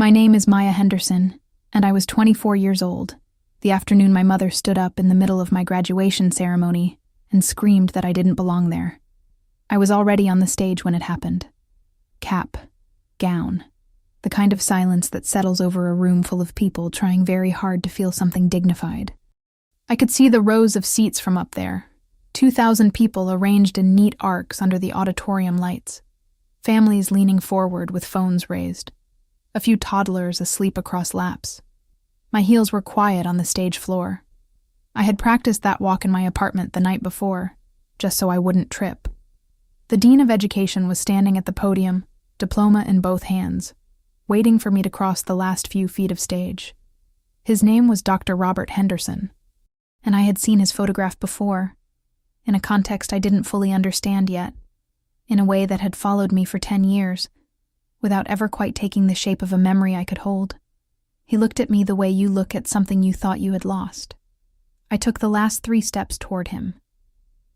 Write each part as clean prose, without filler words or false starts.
My name is Maya Henderson, and I was 24 years old, the afternoon my mother stood up in the middle of my graduation ceremony and screamed that I didn't belong there. I was already on the stage when it happened. Cap, gown, the kind of silence that settles over a room full of people trying very hard to feel something dignified. I could see the rows of seats from up there, 2,000 people arranged in neat arcs under the auditorium lights, families leaning forward with phones raised, a few toddlers asleep across laps. My heels were quiet on the stage floor. I had practiced that walk in my apartment the night before, just so I wouldn't trip. The Dean of Education was standing at the podium, diploma in both hands, waiting for me to cross the last few feet of stage. His name was Dr. Robert Henderson, and I had seen his photograph before, in a context I didn't fully understand yet, in a way that had followed me for 10 years, without ever quite taking the shape of a memory I could hold. He looked at me the way you look at something you thought you had lost. I took the last 3 steps toward him,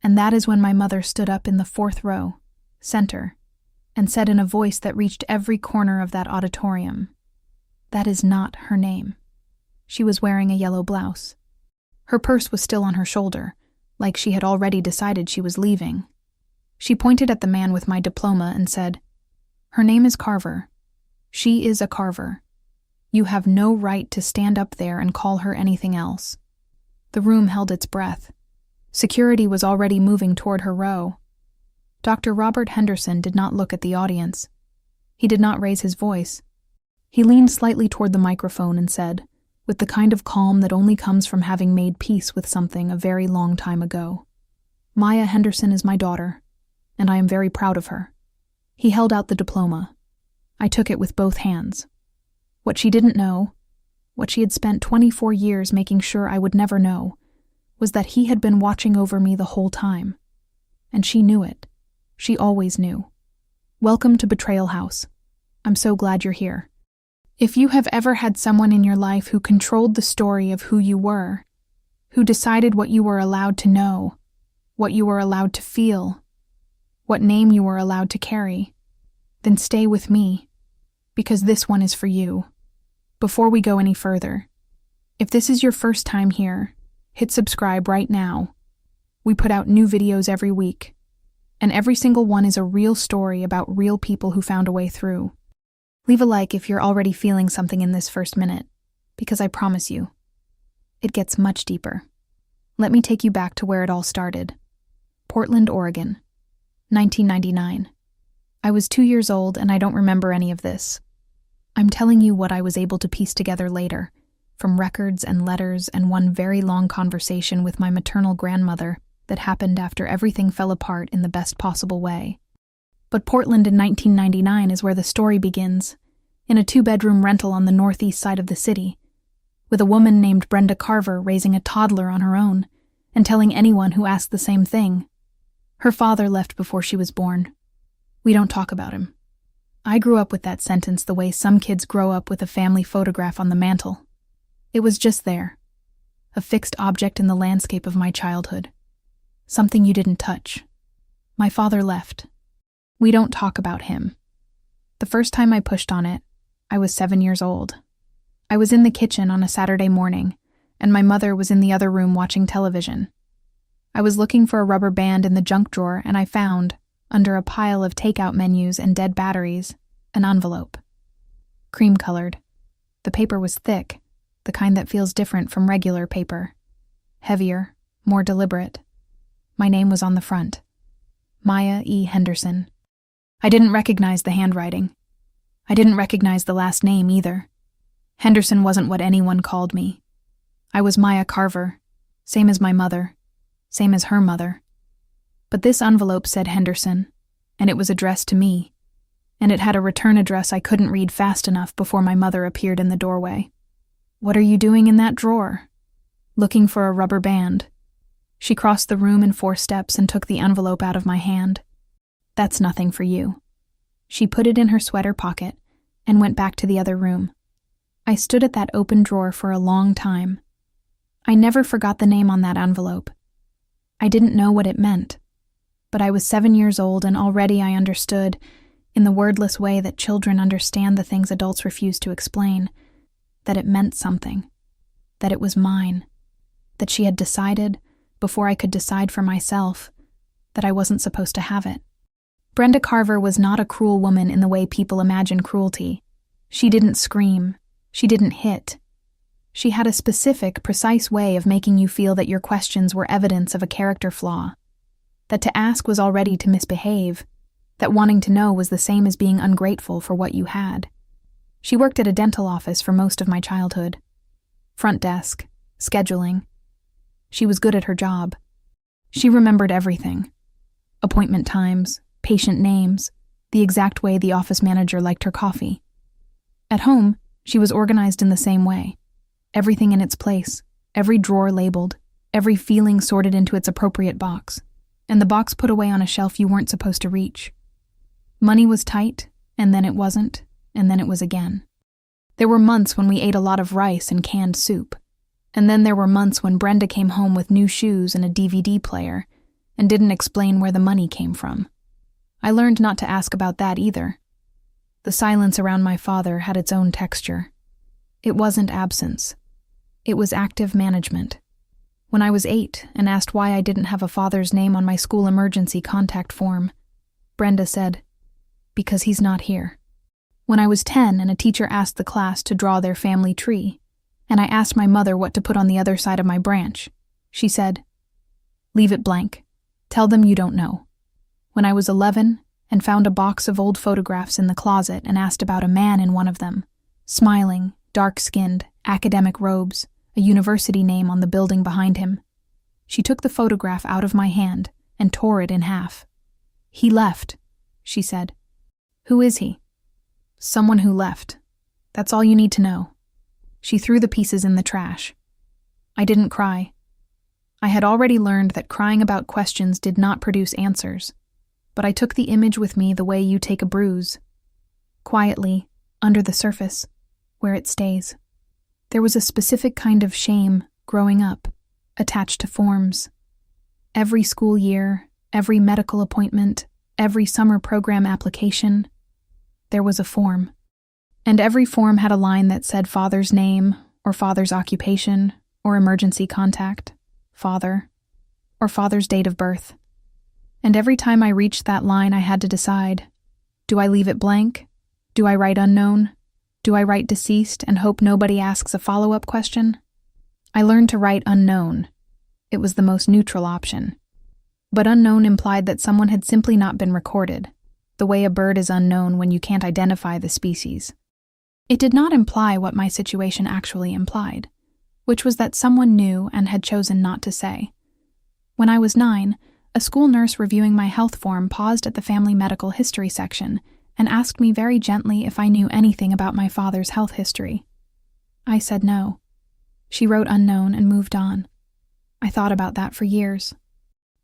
and that is when my mother stood up in the 4th row, center, and said in a voice that reached every corner of that auditorium, "That is not her name." She was wearing a yellow blouse. Her purse was still on her shoulder, like she had already decided she was leaving. She pointed at the man with my diploma and said, "Her name is Carver. She is a Carver. You have no right to stand up there and call her anything else." The room held its breath. Security was already moving toward her row. Dr. Robert Henderson did not look at the audience. He did not raise his voice. He leaned slightly toward the microphone and said, with the kind of calm that only comes from having made peace with something a very long time ago, "Maya Henderson is my daughter, and I am very proud of her." He held out the diploma. I took it with both hands. What she didn't know, what she had spent 24 years making sure I would never know, was that he had been watching over me the whole time. And she knew it. She always knew. Welcome to Betrayal House. I'm so glad you're here. If you have ever had someone in your life who controlled the story of who you were, who decided what you were allowed to know, what you were allowed to feel, what name you were allowed to carry, then stay with me, because this one is for you. Before we go any further, if this is your first time here, hit subscribe right now. We put out new videos every week, and every single one is a real story about real people who found a way through. Leave a like if you're already feeling something in this first minute, because I promise you, it gets much deeper. Let me take you back to where it all started. Portland, Oregon, 1999. I was 2 years old and I don't remember any of this. I'm telling you what I was able to piece together later, from records and letters and one very long conversation with my maternal grandmother that happened after everything fell apart in the best possible way. But Portland in 1999 is where the story begins, in a 2-bedroom rental on the northeast side of the city, with a woman named Brenda Carver raising a toddler on her own and telling anyone who asked the same thing. Her father left before she was born. We don't talk about him. I grew up with that sentence the way some kids grow up with a family photograph on the mantle. It was just there, a fixed object in the landscape of my childhood. Something you didn't touch. My father left. We don't talk about him. The first time I pushed on it, I was 7 years old. I was in the kitchen on a Saturday morning, and my mother was in the other room watching television. I was looking for a rubber band in the junk drawer, and I found, under a pile of takeout menus and dead batteries, an envelope. Cream-colored. The paper was thick, the kind that feels different from regular paper. Heavier, more deliberate. My name was on the front. Maya E. Henderson. I didn't recognize the handwriting. I didn't recognize the last name either. Henderson wasn't what anyone called me. I was Maya Carver, same as my mother, same as her mother. But this envelope said Henderson, and it was addressed to me, and it had a return address I couldn't read fast enough before my mother appeared in the doorway. "What are you doing in that drawer?" "Looking for a rubber band." She crossed the room in 4 steps and took the envelope out of my hand. "That's nothing for you." She put it in her sweater pocket and went back to the other room. I stood at that open drawer for a long time. I never forgot the name on that envelope. I didn't know what it meant, but I was 7 years old and already I understood in the wordless way that children understand the things adults refuse to explain, that it meant something, that it was mine, that she had decided, before I could decide for myself, that I wasn't supposed to have it. Brenda Carver was not a cruel woman in the way people imagine cruelty. She didn't scream. She didn't hit. She had a specific, precise way of making you feel that your questions were evidence of a character flaw, that to ask was already to misbehave, that wanting to know was the same as being ungrateful for what you had. She worked at a dental office for most of my childhood. Front desk, scheduling. She was good at her job. She remembered everything. Appointment times, patient names, the exact way the office manager liked her coffee. At home, she was organized in the same way. Everything in its place, every drawer labeled, every feeling sorted into its appropriate box, and the box put away on a shelf you weren't supposed to reach. Money was tight, and then it wasn't, and then it was again. There were months when we ate a lot of rice and canned soup, and then there were months when Brenda came home with new shoes and a DVD player and didn't explain where the money came from. I learned not to ask about that either. The silence around my father had its own texture. It wasn't absence. It was active management. When I was 8 and asked why I didn't have a father's name on my school emergency contact form, Brenda said, "Because he's not here." When I was 10 and a teacher asked the class to draw their family tree, and I asked my mother what to put on the other side of my branch, she said, "Leave it blank. Tell them you don't know." When I was 11 and found a box of old photographs in the closet and asked about a man in one of them, smiling, dark-skinned, academic robes, a university name on the building behind him, she took the photograph out of my hand and tore it in half. "He left," she said. "Who is he?" "Someone who left. That's all you need to know." She threw the pieces in the trash. I didn't cry. I had already learned that crying about questions did not produce answers, but I took the image with me the way you take a bruise. Quietly, under the surface, where it stays. There was a specific kind of shame growing up, attached to forms. Every school year, every medical appointment, every summer program application, there was a form. And every form had a line that said father's name, or father's occupation, or emergency contact, father, or father's date of birth. And every time I reached that line, I had to decide, do I leave it blank? Do I write unknown? Do I write deceased and hope nobody asks a follow-up question? I learned to write unknown. It was the most neutral option. But unknown implied that someone had simply not been recorded, the way a bird is unknown when you can't identify the species. It did not imply what my situation actually implied, which was that someone knew and had chosen not to say. When I was 9, a school nurse reviewing my health form paused at the family medical history section and asked me very gently if I knew anything about my father's health history. I said no. She wrote unknown and moved on. I thought about that for years.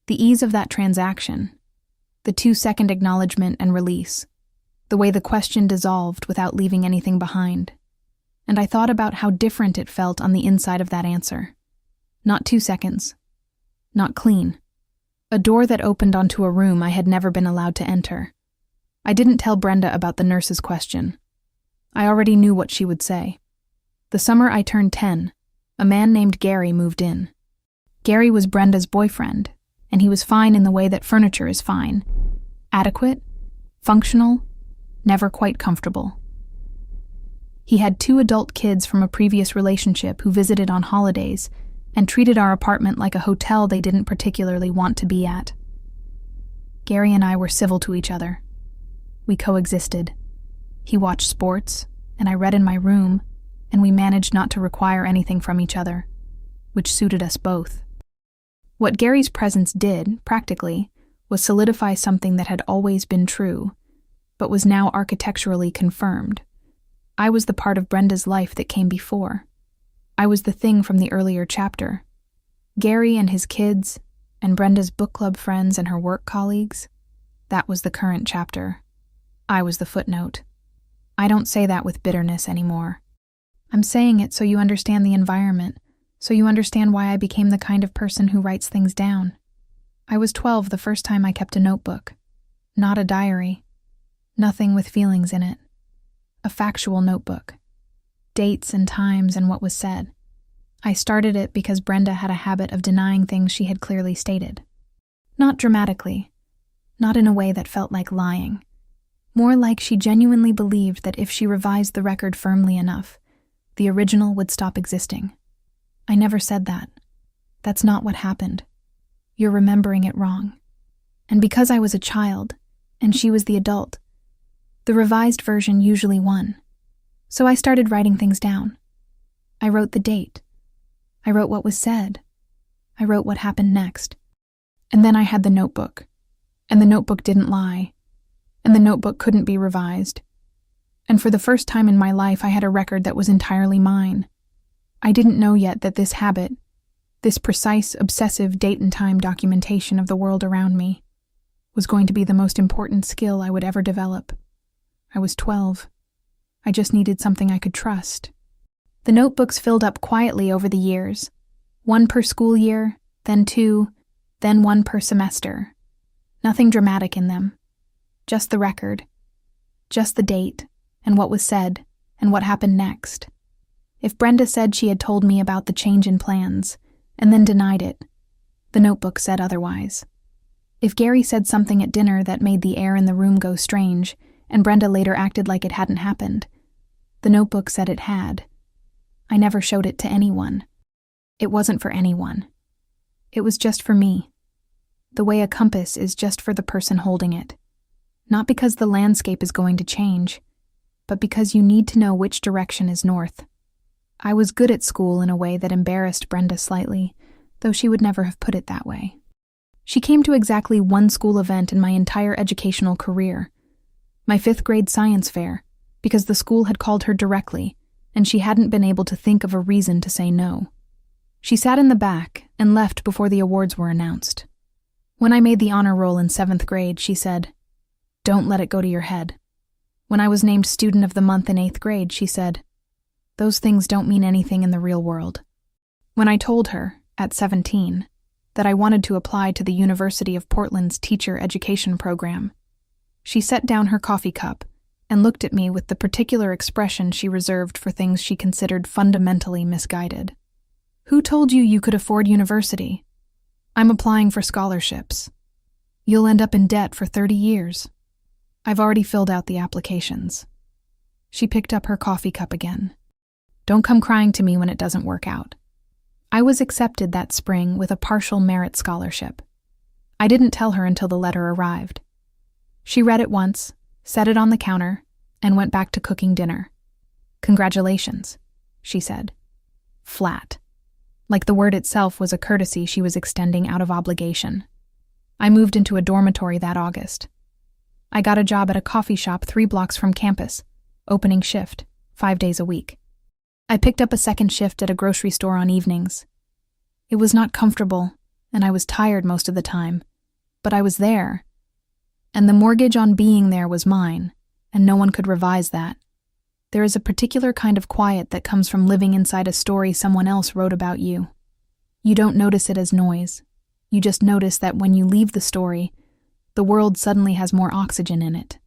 The ease of that transaction, the 2-second acknowledgement and release, the way the question dissolved without leaving anything behind. And I thought about how different it felt on the inside of that answer. Not 2 seconds. Not clean. A door that opened onto a room I had never been allowed to enter. I didn't tell Brenda about the nurse's question. I already knew what she would say. The summer I turned 10, a man named Gary moved in. Gary was Brenda's boyfriend, and he was fine in the way that furniture is fine. Adequate, functional, never quite comfortable. He had 2 adult kids from a previous relationship who visited on holidays and treated our apartment like a hotel they didn't particularly want to be at. Gary and I were civil to each other. We coexisted. He watched sports, and I read in my room, and we managed not to require anything from each other, which suited us both. What Gary's presence did, practically, was solidify something that had always been true, but was now architecturally confirmed. I was the part of Brenda's life that came before. I was the thing from the earlier chapter. Gary and his kids, and Brenda's book club friends and her work colleagues, that was the current chapter. I was the footnote. I don't say that with bitterness anymore. I'm saying it so you understand the environment, so you understand why I became the kind of person who writes things down. I was 12 the first time I kept a notebook. Not a diary. Nothing with feelings in it. A factual notebook. Dates and times and what was said. I started it because Brenda had a habit of denying things she had clearly stated. Not dramatically. Not in a way that felt like lying. More like she genuinely believed that if she revised the record firmly enough, the original would stop existing. I never said that. That's not what happened. You're remembering it wrong. And because I was a child, and she was the adult, the revised version usually won. So I started writing things down. I wrote the date. I wrote what was said. I wrote what happened next. And then I had the notebook. And the notebook didn't lie. And the notebook couldn't be revised. And for the first time in my life, I had a record that was entirely mine. I didn't know yet that this habit, this precise, obsessive date and time documentation of the world around me, was going to be the most important skill I would ever develop. I was 12. I just needed something I could trust. The notebooks filled up quietly over the years. 1 per school year, then 2, then 1 per semester. Nothing dramatic in them. Just the record. Just the date, and what was said, and what happened next. If Brenda said she had told me about the change in plans, and then denied it, the notebook said otherwise. If Gary said something at dinner that made the air in the room go strange, and Brenda later acted like it hadn't happened, the notebook said it had. I never showed it to anyone. It wasn't for anyone. It was just for me. The way a compass is just for the person holding it. Not because the landscape is going to change, but because you need to know which direction is north. I was good at school in a way that embarrassed Brenda slightly, though she would never have put it that way. She came to exactly 1 school event in my entire educational career, my 5th grade science fair, because the school had called her directly, and she hadn't been able to think of a reason to say no. She sat in the back and left before the awards were announced. When I made the honor roll in 7th grade, she said, "Don't let it go to your head." When I was named Student of the Month in 8th grade, she said, "Those things don't mean anything in the real world." When I told her, at 17, that I wanted to apply to the University of Portland's teacher education program, she set down her coffee cup and looked at me with the particular expression she reserved for things she considered fundamentally misguided. "Who told you you could afford university? I'm applying for scholarships. You'll end up in debt for 30 years. I've already filled out the applications." She picked up her coffee cup again. "Don't come crying to me when it doesn't work out." I was accepted that spring with a partial merit scholarship. I didn't tell her until the letter arrived. She read it once, set it on the counter, and went back to cooking dinner. "Congratulations," she said. Flat. Like the word itself was a courtesy she was extending out of obligation. I moved into a dormitory that August. I got a job at a coffee shop 3 blocks from campus, opening shift, 5 days a week. I picked up a second shift at a grocery store on evenings. It was not comfortable, and I was tired most of the time, but I was there. And the mortgage on being there was mine, and no one could revise that. There is a particular kind of quiet that comes from living inside a story someone else wrote about you. You don't notice it as noise. You just notice that when you leave the story, the world suddenly has more oxygen in it.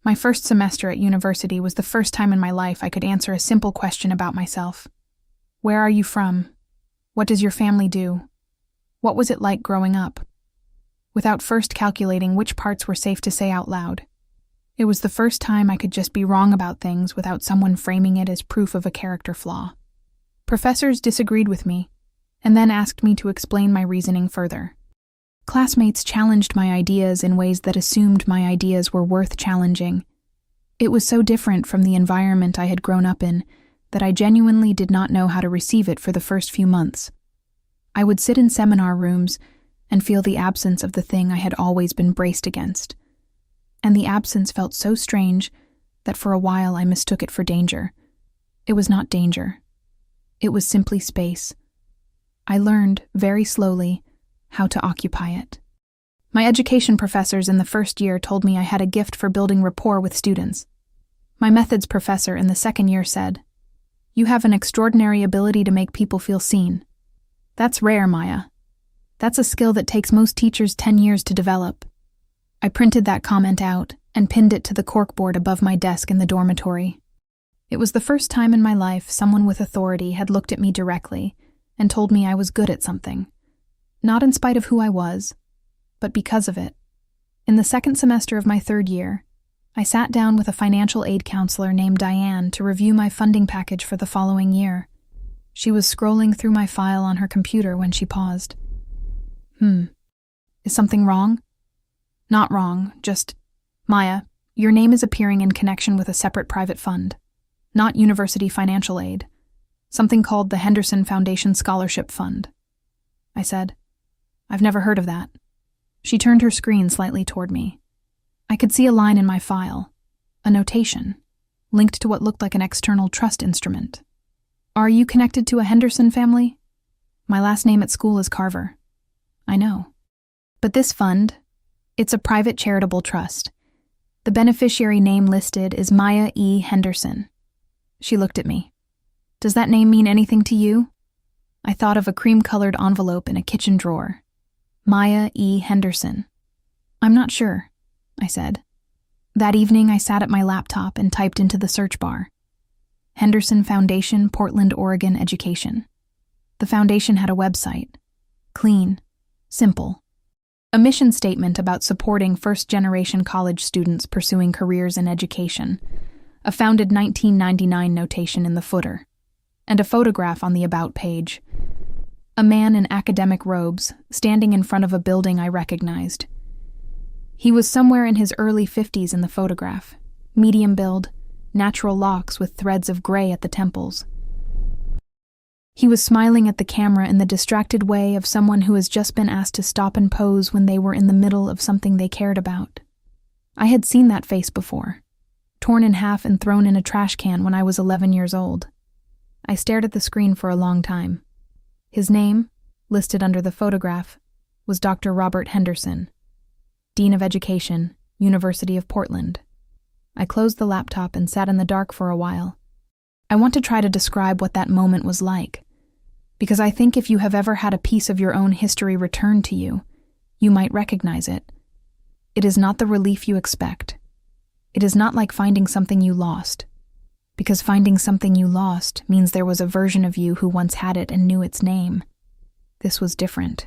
My first semester at university was the first time in my life I could answer a simple question about myself. Where are you from? What does your family do? What was it like growing up? Without first calculating which parts were safe to say out loud. It was the first time I could just be wrong about things without someone framing it as proof of a character flaw. Professors disagreed with me, and then asked me to explain my reasoning further. Classmates challenged my ideas in ways that assumed my ideas were worth challenging. It was so different from the environment I had grown up in that I genuinely did not know how to receive it for the first few months. I would sit in seminar rooms and feel the absence of the thing I had always been braced against. And the absence felt so strange that for a while I mistook it for danger. It was not danger. It was simply space. I learned, very slowly, how to occupy it. My education professors in the first year told me I had a gift for building rapport with students. My methods professor in the second year said, "You have an extraordinary ability to make people feel seen. That's rare, Maya. That's a skill that takes most teachers 10 years to develop." I printed that comment out and pinned it to the corkboard above my desk in the dormitory. It was the first time in my life someone with authority had looked at me directly and told me I was good at something. Not in spite of who I was, but because of it. In the second semester of my third year, I sat down with a financial aid counselor named Diane to review my funding package for the following year. She was scrolling through my file on her computer when she paused. Is something wrong? Not wrong, just, Maya, your name is appearing in connection with a separate private fund, not university financial aid, something called the Henderson Foundation Scholarship Fund. I said, I've never heard of that. She turned her screen slightly toward me. I could see a line in my file, a notation, linked to what looked like an external trust instrument. Are you connected to a Henderson family? My last name at school is Carver. I know. But this fund, it's a private charitable trust. The beneficiary name listed is Maya E. Henderson. She looked at me. Does that name mean anything to you? I thought of a cream-colored envelope in a kitchen drawer. Maya E. Henderson. I'm not sure, I said. That evening I sat at my laptop and typed into the search bar. Henderson Foundation, Portland, Oregon Education. The foundation had a website. Clean. Simple. A mission statement about supporting first-generation college students pursuing careers in education. A founded 1999 notation in the footer. And a photograph on the About page. A man in academic robes, standing in front of a building I recognized. He was somewhere in his early 50s in the photograph. Medium build, natural locks with threads of gray at the temples. He was smiling at the camera in the distracted way of someone who has just been asked to stop and pose when they were in the middle of something they cared about. I had seen that face before, torn in half and thrown in a trash can when I was 11 years old. I stared at the screen for a long time. His name, listed under the photograph, was Dr. Robert Henderson, Dean of Education, University of Portland. I closed the laptop and sat in the dark for a while. I want to try to describe what that moment was like, because I think if you have ever had a piece of your own history returned to you, you might recognize it. It is not the relief you expect. It is not like finding something you lost, because finding something you lost means there was a version of you who once had it and knew its name. This was different.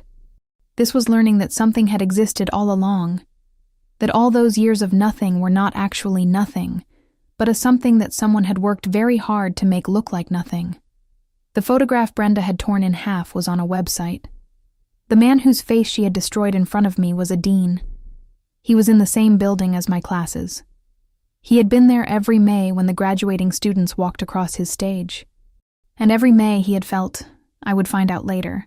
This was learning that something had existed all along, that all those years of nothing were not actually nothing, but a something that someone had worked very hard to make look like nothing. The photograph Brenda had torn in half was on a website. The man whose face she had destroyed in front of me was a dean. He was in the same building as my classes. He had been there every May when the graduating students walked across his stage. And every May he had felt, I would find out later,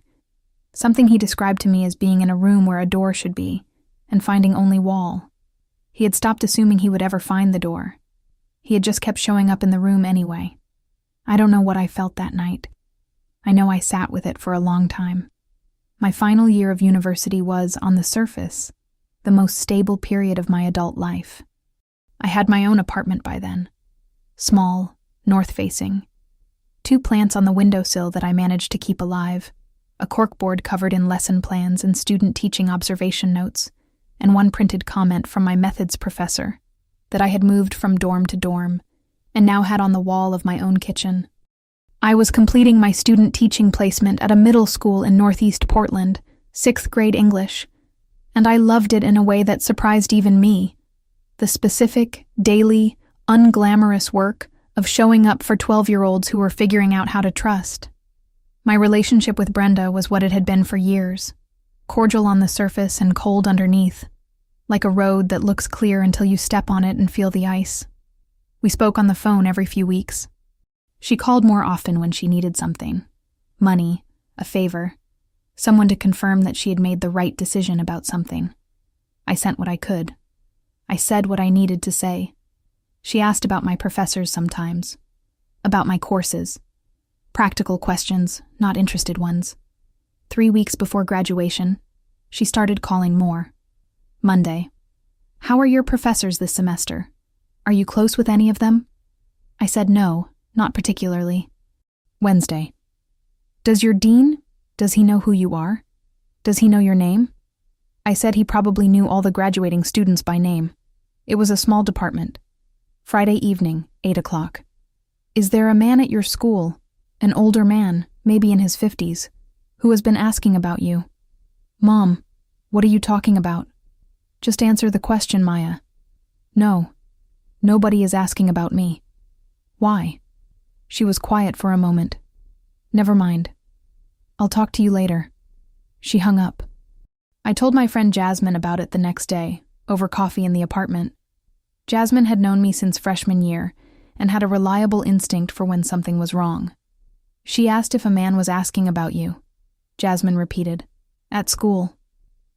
something he described to me as being in a room where a door should be, and finding only wall. He had stopped assuming he would ever find the door. He had just kept showing up in the room anyway. I don't know what I felt that night. I know I sat with it for a long time. My final year of university was, on the surface, the most stable period of my adult life. I had my own apartment by then. Small, north-facing. 2 plants on the windowsill that I managed to keep alive, a corkboard covered in lesson plans and student teaching observation notes, and 1 printed comment from my methods professor that I had moved from dorm to dorm and now had on the wall of my own kitchen. I was completing my student teaching placement at a middle school in Northeast Portland, 6th grade English, and I loved it in a way that surprised even me. The specific, daily, unglamorous work of showing up for 12-year-olds who were figuring out how to trust. My relationship with Brenda was what it had been for years, cordial on the surface and cold underneath, like a road that looks clear until you step on it and feel the ice. We spoke on the phone every few weeks. She called more often when she needed something. Money, a favor, someone to confirm that she had made the right decision about something. I sent what I could. I said what I needed to say. She asked about my professors sometimes, about my courses. Practical questions, not interested ones. 3 weeks before graduation, she started calling more. Monday. How are your professors this semester? Are you close with any of them? I said no, not particularly. Wednesday. Does your dean, does he know who you are? Does he know your name? I said he probably knew all the graduating students by name. It was a small department. Friday evening, 8 o'clock. Is there a man at your school, an older man, maybe in his 50s, who has been asking about you? Mom, what are you talking about? Just answer the question, Maya. No. Nobody is asking about me. Why? She was quiet for a moment. Never mind. I'll talk to you later. She hung up. I told my friend Jasmine about it the next day, over coffee in the apartment. Jasmine had known me since freshman year and had a reliable instinct for when something was wrong. She asked if a man was asking about you. Jasmine repeated, "At school."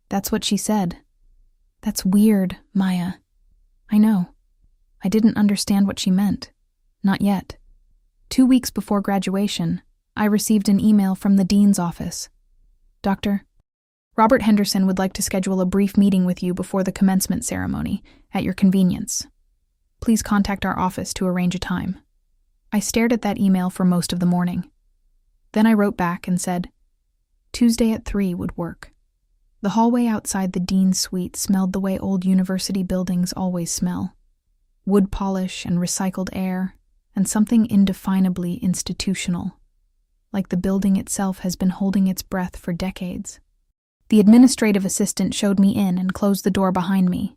That's what she said. That's weird, Maya. I know. I didn't understand what she meant. Not yet. 2 weeks before graduation, I received an email from the dean's office. Doctor, Robert Henderson would like to schedule a brief meeting with you before the commencement ceremony, at your convenience. Please contact our office to arrange a time. I stared at that email for most of the morning. Then I wrote back and said, Tuesday at 3 would work. The hallway outside the dean's suite smelled the way old university buildings always smell. Wood polish and recycled air, and something indefinably institutional, like the building itself has been holding its breath for decades. The administrative assistant showed me in and closed the door behind me.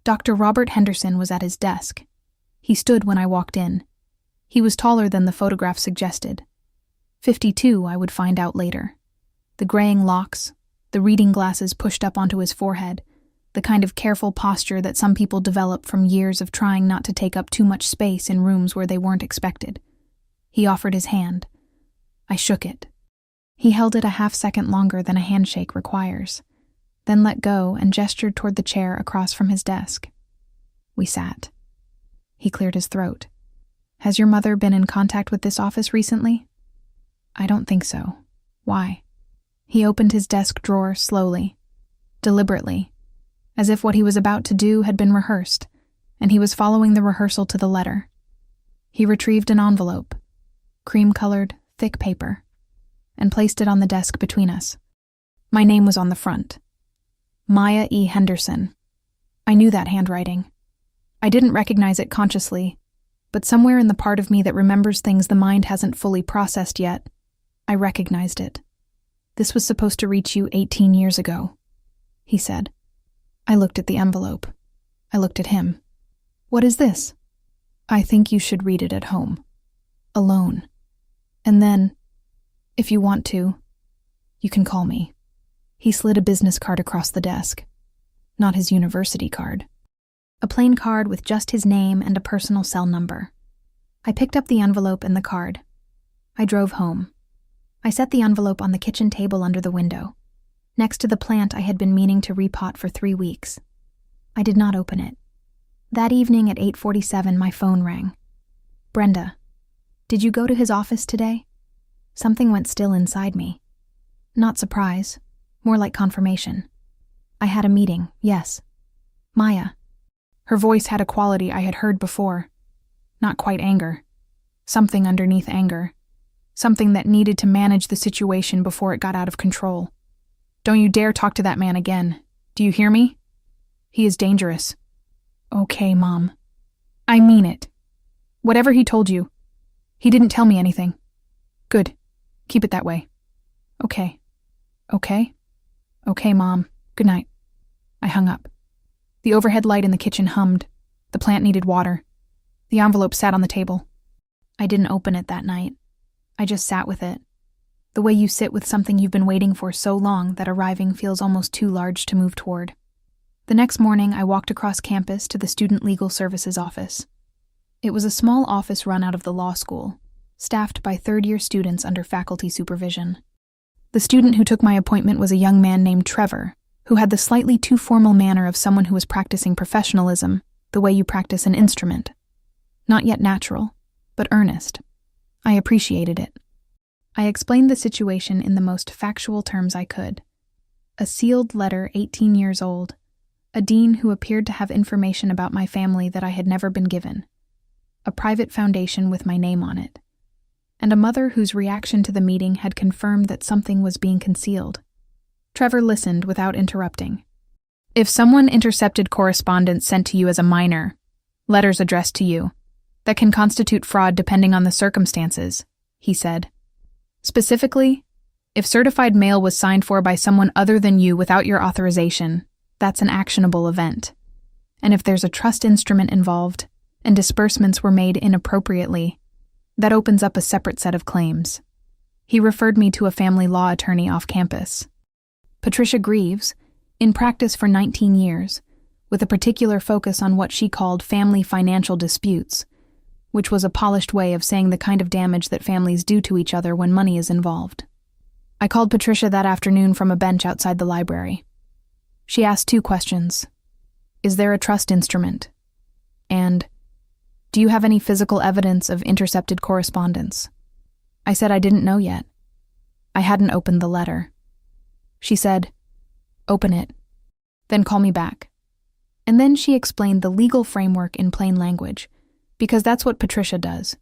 Dr. Robert Henderson was at his desk. He stood when I walked in. He was taller than the photograph suggested. 52, I would find out later. The graying locks, the reading glasses pushed up onto his forehead, the kind of careful posture that some people develop from years of trying not to take up too much space in rooms where they weren't expected. He offered his hand. I shook it. He held it a half-second longer than a handshake requires, then let go and gestured toward the chair across from his desk. We sat. He cleared his throat. Has your mother been in contact with this office recently? I don't think so. Why? He opened his desk drawer slowly, deliberately, as if what he was about to do had been rehearsed, and he was following the rehearsal to the letter. He retrieved an envelope, cream-colored, thick paper, and placed it on the desk between us. My name was on the front. Maya E. Henderson. I knew that handwriting. I didn't recognize it consciously, but somewhere in the part of me that remembers things the mind hasn't fully processed yet, I recognized it. This was supposed to reach you 18 years ago, he said. I looked at the envelope. I looked at him. What is this? I think you should read it at home. Alone. And then, if you want to, you can call me. He slid a business card across the desk. Not his university card. A plain card with just his name and a personal cell number. I picked up the envelope and the card. I drove home. I set the envelope on the kitchen table under the window, next to the plant I had been meaning to repot for 3 weeks. I did not open it. That evening at 8:47, my phone rang. Brenda, did you go to his office today? Something went still inside me. Not surprise, more like confirmation. I had a meeting, yes. Maya. Her voice had a quality I had heard before. Not quite anger. Something underneath anger. Something that needed to manage the situation before it got out of control. Don't you dare talk to that man again. Do you hear me? He is dangerous. Okay, Mom. I mean it. Whatever he told you, he didn't tell me anything. Good. Keep it that way. Okay. Okay? Okay, Mom. Good night. I hung up. The overhead light in the kitchen hummed. The plant needed water. The envelope sat on the table. I didn't open it that night. I just sat with it. The way you sit with something you've been waiting for so long that arriving feels almost too large to move toward. The next morning, I walked across campus to the Student Legal Services office. It was a small office run out of the law school, staffed by third-year students under faculty supervision. The student who took my appointment was a young man named Trevor, who had the slightly too formal manner of someone who was practicing professionalism, the way you practice an instrument. Not yet natural, but earnest. I appreciated it. I explained the situation in the most factual terms I could. A sealed letter 18 years old, a dean who appeared to have information about my family that I had never been given, a private foundation with my name on it, and a mother whose reaction to the meeting had confirmed that something was being concealed. Trevor listened without interrupting. If someone intercepted correspondence sent to you as a minor, letters addressed to you, that can constitute fraud depending on the circumstances, he said. Specifically, if certified mail was signed for by someone other than you without your authorization, that's an actionable event. And if there's a trust instrument involved, and disbursements were made inappropriately, that opens up a separate set of claims. He referred me to a family law attorney off campus. Patricia Greaves, in practice for 19 years, with a particular focus on what she called family financial disputes, which was a polished way of saying the kind of damage that families do to each other when money is involved. I called Patricia that afternoon from a bench outside the library. She asked 2 questions. Is there a trust instrument? And, do you have any physical evidence of intercepted correspondence? I said I didn't know yet. I hadn't opened the letter. She said, open it, then call me back. And then she explained the legal framework in plain language, because that's what Patricia does.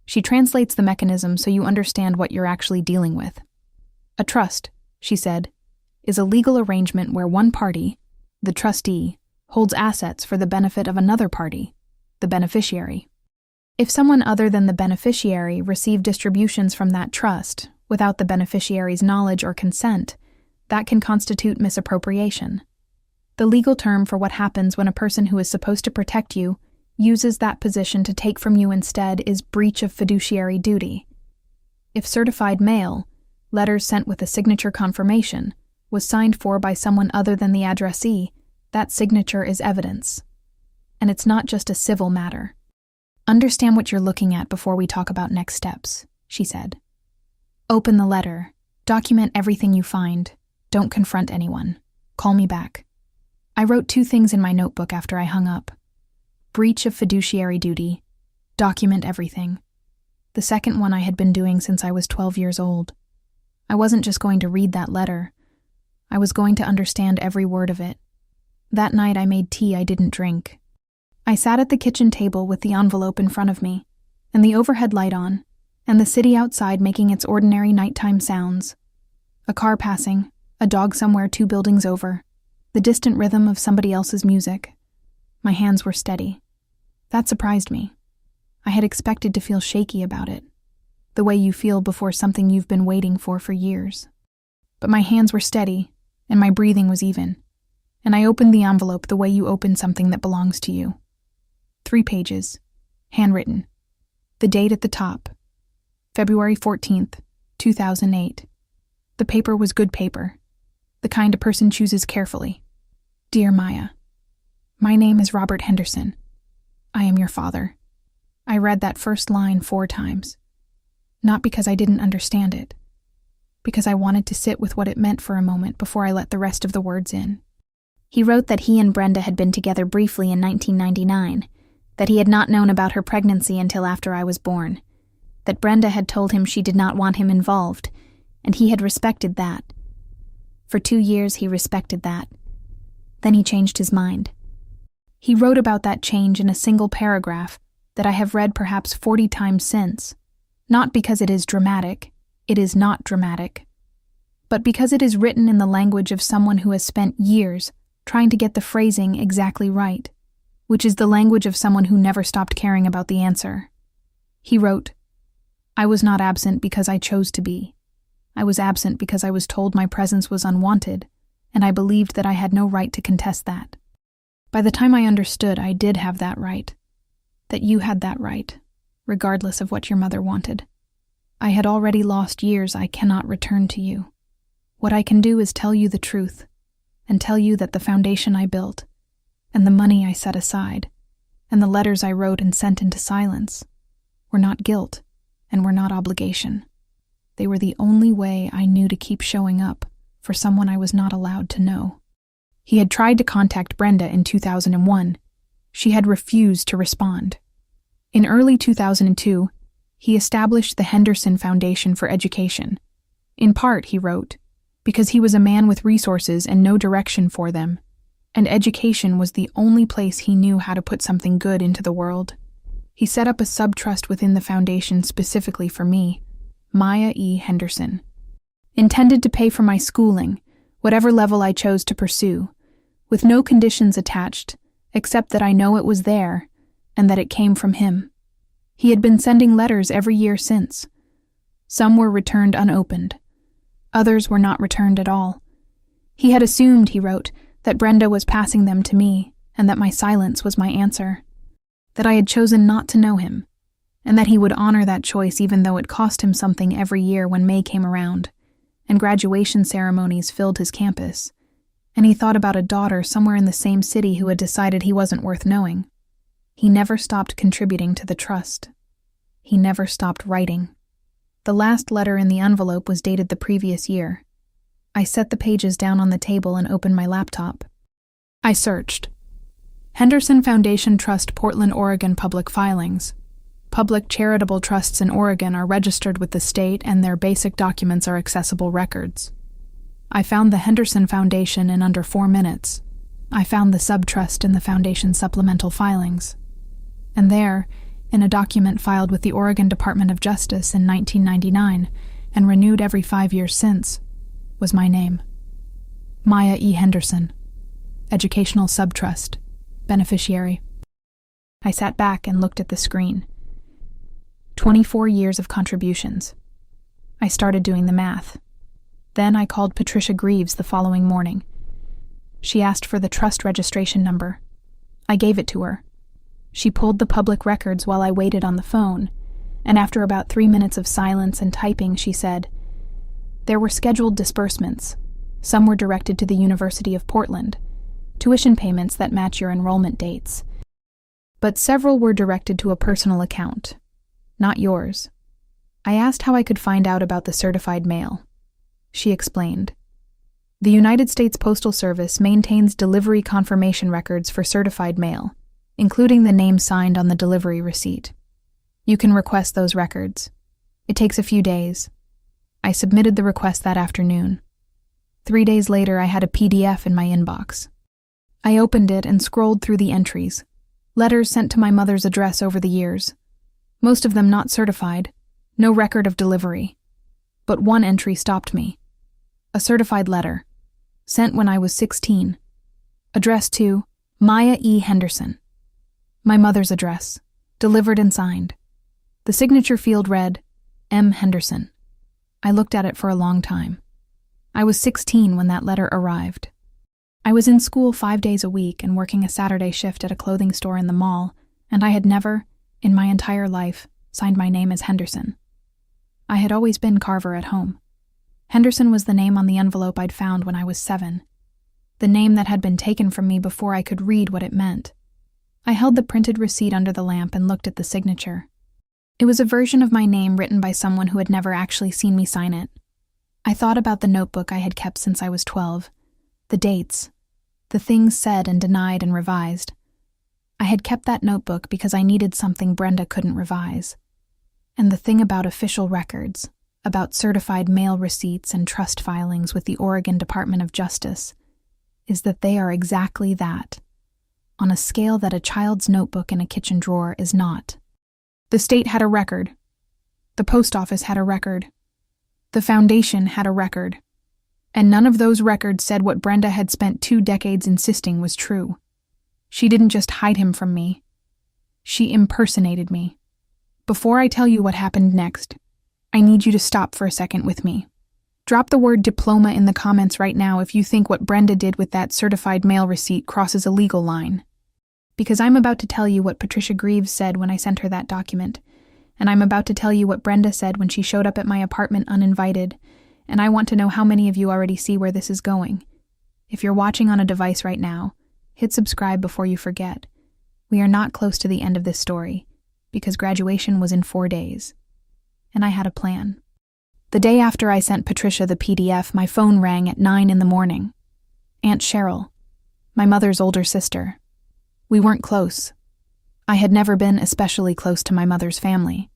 She translates the mechanism so you understand what you're actually dealing with. A trust, she said, is a legal arrangement where one party, the trustee, holds assets for the benefit of another party, the beneficiary. If someone other than the beneficiary received distributions from that trust without the beneficiary's knowledge or consent, that can constitute misappropriation. The legal term for what happens when a person who is supposed to protect you uses that position to take from you instead is breach of fiduciary duty. If certified mail, letters sent with a signature confirmation, was signed for by someone other than the addressee, that signature is evidence. And it's not just a civil matter. Understand what you're looking at before we talk about next steps, she said. Open the letter. Document everything you find. Don't confront anyone. Call me back. I wrote 2 things in my notebook after I hung up. Breach of fiduciary duty. Document everything. The second one I had been doing since I was 12 years old. I wasn't just going to read that letter. I was going to understand every word of it. That night I made tea I didn't drink. I sat at the kitchen table with the envelope in front of me, and the overhead light on, and the city outside making its ordinary nighttime sounds. A car passing, a dog somewhere 2 buildings over, the distant rhythm of somebody else's music. My hands were steady. That surprised me. I had expected to feel shaky about it, the way you feel before something you've been waiting for years. But my hands were steady, and my breathing was even, and I opened the envelope the way you open something that belongs to you. 3 pages, handwritten. The date at the top, February 14th, 2008. The paper was good paper, the kind a person chooses carefully. Dear Maya, my name is Robert Henderson. I am your father. I read that first line 4 times. Not because I didn't understand it, because I wanted to sit with what it meant for a moment before I let the rest of the words in. He wrote that he and Brenda had been together briefly in 1999, that he had not known about her pregnancy until after I was born, that Brenda had told him she did not want him involved, and he had respected that. For 2 years he respected that. Then he changed his mind. He wrote about that change in a single paragraph that I have read perhaps 40 times since, not because it is dramatic, it is not dramatic, but because it is written in the language of someone who has spent years trying to get the phrasing exactly right, which is the language of someone who never stopped caring about the answer. He wrote, I was not absent because I chose to be. I was absent because I was told my presence was unwanted, and I believed that I had no right to contest that. By the time I understood I did have that right, that you had that right, regardless of what your mother wanted, I had already lost years I cannot return to you. What I can do is tell you the truth, and tell you that the foundation I built, and the money I set aside, and the letters I wrote and sent into silence, were not guilt, and were not obligation. They were the only way I knew to keep showing up for someone I was not allowed to know. He had tried to contact Brenda in 2001. She had refused to respond. In early 2002, he established the Henderson Foundation for Education. In part, he wrote, because he was a man with resources and no direction for them, and education was the only place he knew how to put something good into the world. He set up a sub-trust within the foundation specifically for me, Maya E. Henderson, intended to pay for my schooling, whatever level I chose to pursue, with no conditions attached, except that I know it was there and that it came from him. He had been sending letters every year since. Some were returned unopened. Others were not returned at all. He had assumed, he wrote, that Brenda was passing them to me and that my silence was my answer, that I had chosen not to know him, and that he would honor that choice even though it cost him something every year when May came around, and graduation ceremonies filled his campus, and he thought about a daughter somewhere in the same city who had decided he wasn't worth knowing. He never stopped contributing to the trust. He never stopped writing. The last letter in the envelope was dated the previous year. I set the pages down on the table and opened my laptop. I searched. Henderson Foundation Trust, Portland, Oregon Public Filings. Public charitable trusts in Oregon are registered with the state and their basic documents are accessible records. I found the Henderson Foundation in under 4 minutes. I found the subtrust in the foundation supplemental filings. And there, in a document filed with the Oregon Department of Justice in 1999 and renewed every 5 years since, was my name. Maya E. Henderson, Educational Subtrust, Beneficiary. I sat back and looked at the screen. 24 years of contributions. I started doing the math. Then I called Patricia Greaves the following morning. She asked for the trust registration number. I gave it to her. She pulled the public records while I waited on the phone, and after about 3 minutes of silence and typing, she said, "There were scheduled disbursements. Some were directed to the University of Portland, tuition payments that match your enrollment dates. But several were directed to a personal account, not yours." I asked how I could find out about the certified mail. She explained. The United States Postal Service maintains delivery confirmation records for certified mail, including the name signed on the delivery receipt. You can request those records. It takes a few days. I submitted the request that afternoon. 3 days later, I had a PDF in my inbox. I opened it and scrolled through the entries, letters sent to my mother's address over the years. Most of them not certified, no record of delivery. But one entry stopped me. A certified letter, sent when I was 16, addressed to Maya E. Henderson. My mother's address, delivered and signed. The signature field read, M. Henderson. I looked at it for a long time. I was 16 when that letter arrived. I was in school 5 days a week and working a Saturday shift at a clothing store in the mall, and I had never, in my entire life, signed my name as Henderson. I had always been Carver at home. Henderson was the name on the envelope I'd found when I was 7, the name that had been taken from me before I could read what it meant. I held the printed receipt under the lamp and looked at the signature. It was a version of my name written by someone who had never actually seen me sign it. I thought about the notebook I had kept since I was 12, the dates, the things said and denied and revised. I had kept that notebook because I needed something Brenda couldn't revise. And the thing about official records, about certified mail receipts and trust filings with the Oregon Department of Justice, is that they are exactly that, on a scale that a child's notebook in a kitchen drawer is not. The state had a record. The post office had a record. The foundation had a record. And none of those records said what Brenda had spent 2 decades insisting was true. She didn't just hide him from me. She impersonated me. Before I tell you what happened next, I need you to stop for a second with me. Drop the word diploma in the comments right now if you think what Brenda did with that certified mail receipt crosses a legal line. Because I'm about to tell you what Patricia Greaves said when I sent her that document, and I'm about to tell you what Brenda said when she showed up at my apartment uninvited, and I want to know how many of you already see where this is going. If you're watching on a device right now, hit subscribe before you forget. We are not close to the end of this story, because graduation was in 4 days. And I had a plan. The day after I sent Patricia the PDF, my phone rang at 9 in the morning. Aunt Cheryl, my mother's older sister. We weren't close. I had never been especially close to my mother's family.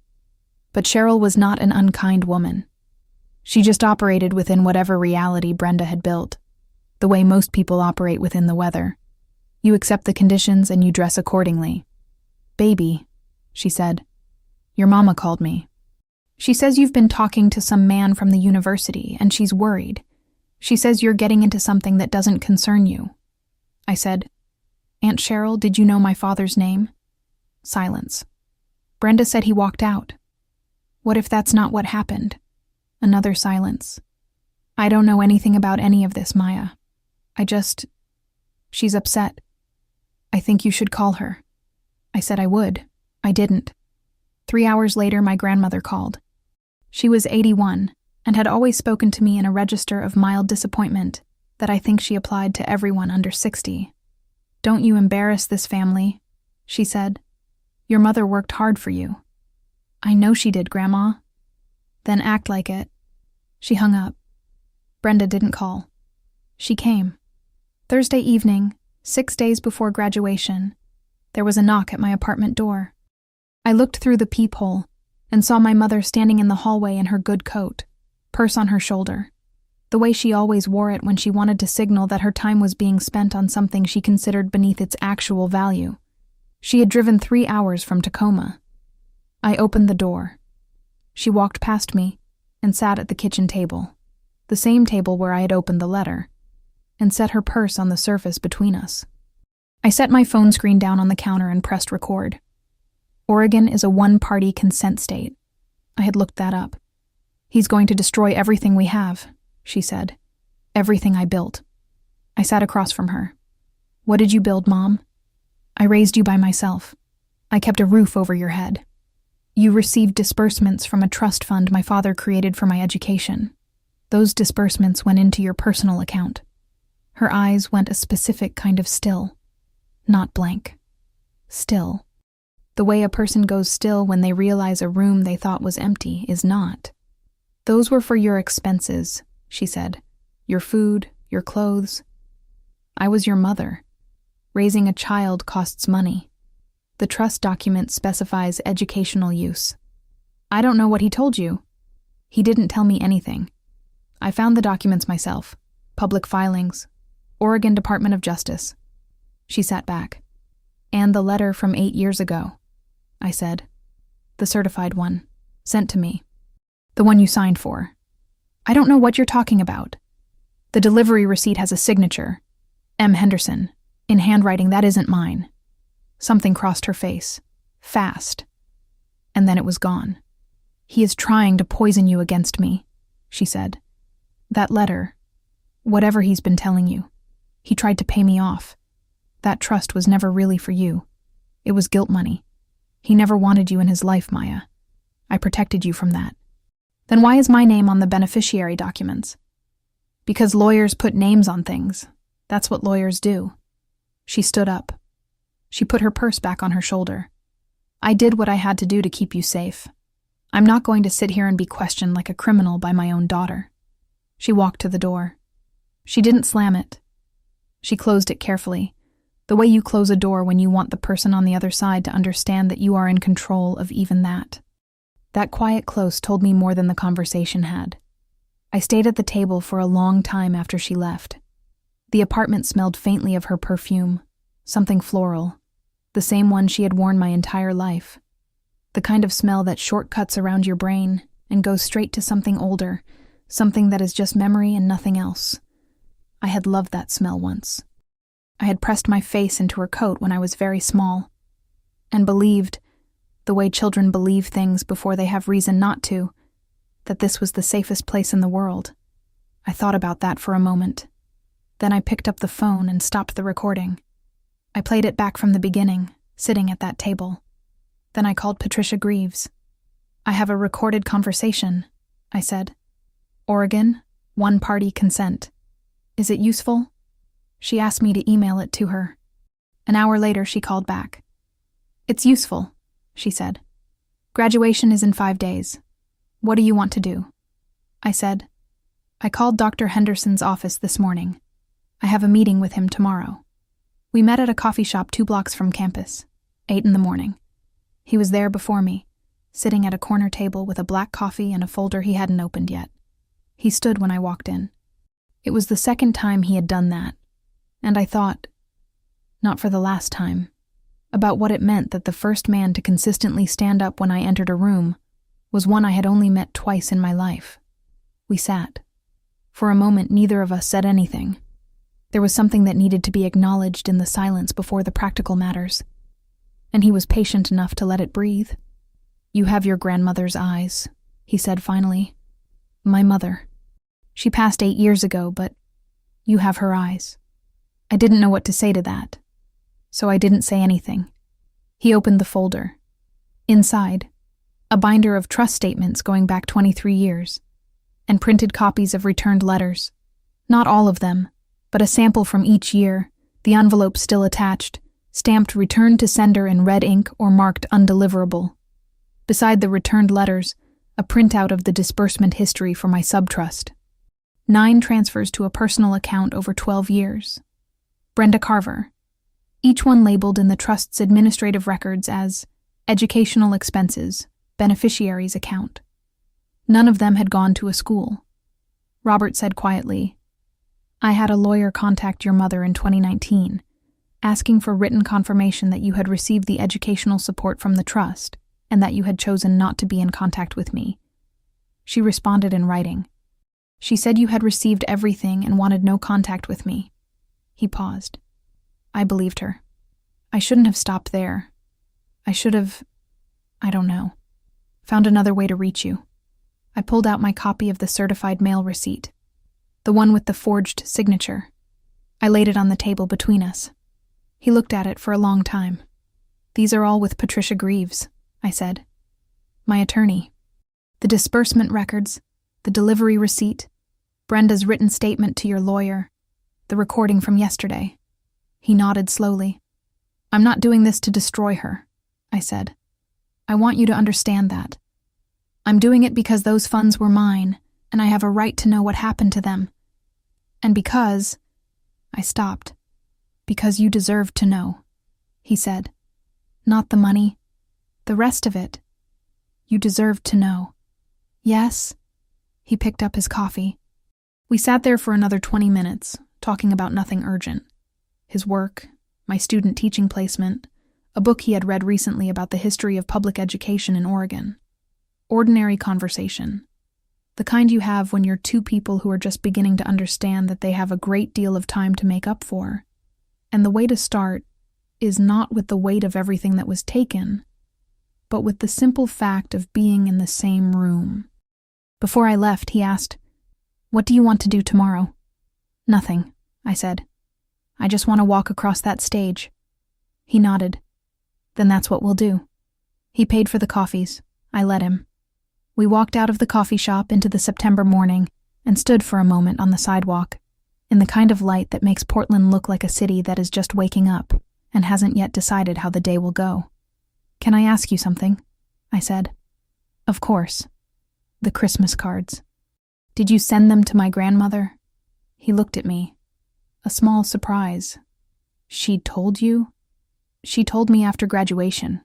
But Cheryl was not an unkind woman. She just operated within whatever reality Brenda had built, the way most people operate within the weather. You accept the conditions and you dress accordingly. "Baby," she said, "your mama called me. She says you've been talking to some man from the university, and she's worried. She says you're getting into something that doesn't concern you. I said. Aunt Cheryl, did you know my father's name? Silence. Brenda said he walked out. What if that's not what happened? Another silence. I don't know anything about any of this, Maya. She's upset. I think you should call her. I said I would. I didn't. 3 hours later, my grandmother called. She was 81 and had always spoken to me in a register of mild disappointment that I think she applied to everyone under 60. Don't you embarrass this family, she said. Your mother worked hard for you. I know she did, Grandma. Then act like it. She hung up. Brenda didn't call. She came. Thursday evening, 6 days before graduation, there was a knock at my apartment door. I looked through the peephole and saw my mother standing in the hallway in her good coat, purse on her shoulder, the way she always wore it when she wanted to signal that her time was being spent on something she considered beneath its actual value. She had driven 3 hours from Tacoma. I opened the door. She walked past me and sat at the kitchen table, the same table where I had opened the letter, and set her purse on the surface between us. I set my phone screen down on the counter and pressed record. Oregon is a one-party consent state. I had looked that up. He's going to destroy everything we have, she said. Everything I built. I sat across from her. What did you build, Mom? I raised you by myself. I kept a roof over your head. You received disbursements from a trust fund my father created for my education. Those disbursements went into your personal account. Her eyes went a specific kind of still. Not blank. Still. The way a person goes still when they realize a room they thought was empty is not. Those were for your expenses, she said. Your food, your clothes. I was your mother. Raising a child costs money. The trust document specifies educational use. I don't know what he told you. He didn't tell me anything. I found the documents myself. Public filings. Oregon Department of Justice. She sat back. And the letter from 8 years ago, I said. The certified one. Sent to me. The one you signed for. I don't know what you're talking about. The delivery receipt has a signature. M. Henderson. In handwriting that isn't mine. Something crossed her face. Fast. And then it was gone. He is trying to poison you against me, she said. That letter, whatever he's been telling you, he tried to pay me off. That trust was never really for you. It was guilt money. He never wanted you in his life, Maya. I protected you from that. Then why is my name on the beneficiary documents? Because lawyers put names on things. That's what lawyers do. She stood up. She put her purse back on her shoulder. I did what I had to do to keep you safe. I'm not going to sit here and be questioned like a criminal by my own daughter. She walked to the door. She didn't slam it. She closed it carefully, the way you close a door when you want the person on the other side to understand that you are in control of even that. That quiet close told me more than the conversation had. I stayed at the table for a long time after she left. The apartment smelled faintly of her perfume, something floral, the same one she had worn my entire life. The kind of smell that shortcuts around your brain and goes straight to something older, something that is just memory and nothing else. I had loved that smell once. I had pressed my face into her coat when I was very small, and believed, the way children believe things before they have reason not to, that this was the safest place in the world. I thought about that for a moment. Then I picked up the phone and stopped the recording. I played it back from the beginning, sitting at that table. Then I called Patricia Greaves. I have a recorded conversation, I said. Oregon, one-party consent. Is it useful? She asked me to email it to her. An hour later, she called back. It's useful, she said. Graduation is in 5 days. What do you want to do? I said. I called Dr. Henderson's office this morning. I have a meeting with him tomorrow. We met at a coffee shop 2 blocks from campus, 8 in the morning. He was there before me, sitting at a corner table with a black coffee and a folder he hadn't opened yet. He stood when I walked in. It was the second time he had done that, and I thought, not for the last time, about what it meant that the first man to consistently stand up when I entered a room was one I had only met twice in my life. We sat. For a moment, neither of us said anything. There was something that needed to be acknowledged in the silence before the practical matters, and he was patient enough to let it breathe. "You have your grandmother's eyes," he said finally. "My mother. She passed 8 years ago, but you have her eyes." I didn't know what to say to that, so I didn't say anything. He opened the folder. Inside, a binder of trust statements going back 23 years, and printed copies of returned letters. Not all of them, but a sample from each year, the envelope still attached, stamped "Returned to sender" in red ink or marked "Undeliverable." Beside the returned letters, a printout of the disbursement history for my subtrust. 9 transfers to a personal account over 12 years. Brenda Carver. Each one labeled in the trust's administrative records as educational expenses, beneficiaries account. None of them had gone to a school. Robert said quietly, "I had a lawyer contact your mother in 2019, asking for written confirmation that you had received the educational support from the trust and that you had chosen not to be in contact with me. She responded in writing. She said you had received everything and wanted no contact with me." He paused. I believed her. I shouldn't have stopped there. I should have, I don't know, found another way to reach you. I pulled out my copy of the certified mail receipt, the one with the forged signature. I laid it on the table between us. He looked at it for a long time. "These are all with Patricia Greaves," I said. "My attorney. The disbursement records, the delivery receipt, Brenda's written statement to your lawyer, the recording from yesterday." He nodded slowly. "I'm not doing this to destroy her," I said. "I want you to understand that. I'm doing it because those funds were mine, and I have a right to know what happened to them. And because—" I stopped. "Because you deserve to know," he said. "Not the money. The rest of it. You deserve to know." "Yes?" He picked up his coffee. We sat there for another 20 minutes, talking about nothing urgent. His work, my student teaching placement, a book he had read recently about the history of public education in Oregon. Ordinary conversation. The kind you have when you're two people who are just beginning to understand that they have a great deal of time to make up for. And the way to start is not with the weight of everything that was taken, but with the simple fact of being in the same room. Before I left, he asked, "What do you want to do tomorrow?" "Nothing," I said. "I just want to walk across that stage." He nodded. "Then that's what we'll do." He paid for the coffees. I let him. We walked out of the coffee shop into the September morning and stood for a moment on the sidewalk, in the kind of light that makes Portland look like a city that is just waking up and hasn't yet decided how the day will go. "Can I ask you something?" I said. "Of course." "The Christmas cards. Did you send them to my grandmother?" He looked at me. A small surprise. "She told you?" "She told me after graduation.